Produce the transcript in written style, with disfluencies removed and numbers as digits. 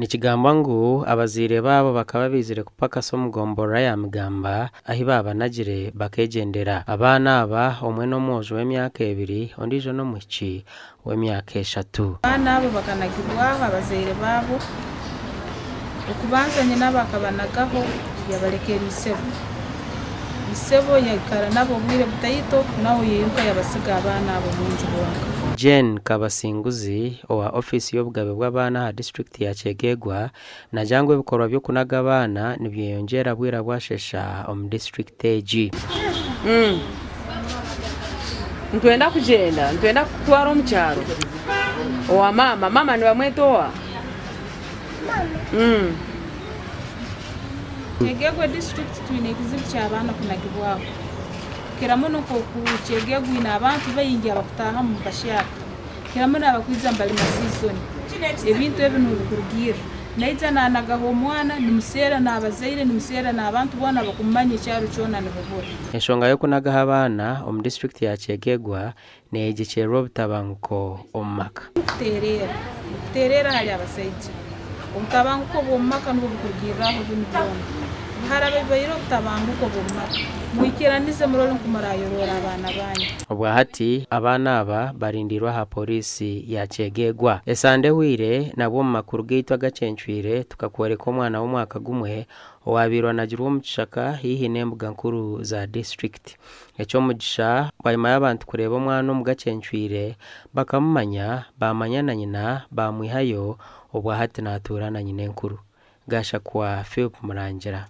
nikigamba ngu abazire babo bakaba bizire kupaka so mugombora ya migamba ahi baba nagire bakegendera abana aba omwe n'omwojo w'emyaka 2 ondijo no muki w'emyaka 3 abana abo bakanagirwaho abazire babo okubanza nyina bakabanagaho yabalekera isebo yakara nabo bwire butayito naho yiruka yabasiga abana abo munju bonka. Jen Kabasinguzi owa office y'obugabe bw'abana ha district ya Kyegegwa na jangwe bikorwa byo kunaga abana nibyeyongera bwira bwashesha om district AG. Ntwenda kugenda ntwenda kutwara omukyaro owa mama ni bamwetowa Kyegegwa district twine ekizibu ky'abaana kunagibwaho kiramuno ko ku Kyegegwa ina abantu bayingi abakutaha mu bashaka kiramuno abakwiza mbali season ebintu ebintu bikurugira naiza nanagaho omwana nimusera n'abazaire nimusera n'abantu bona bakumanya cyaro cyona nibobora eshonga yo kunaga abana om district ya Kyegegwa negikero butabanguko omaka terera hali abasaiji omutabanguko bomaka nubo bikurugira ho binibona harabe bayiro butabanguko bomaka mwikiranize murolo kumarayorora abana banye obwahati abana aba barindirwa ha polisi ya Kyegegwa esande wire nabo mu makuru geitwa gacencwire tukakwereka omwana w'umwaka gumwe owabirwa nagirwa mu kishaka hihi n'embuga nkuru za district echo mugisha bayima y'abantu kureba omwana mu gacencwire bakamumanya bamanya na nyina bamwihayo obwahati naturana nyine nkuru gasha kwa Philip Murangira.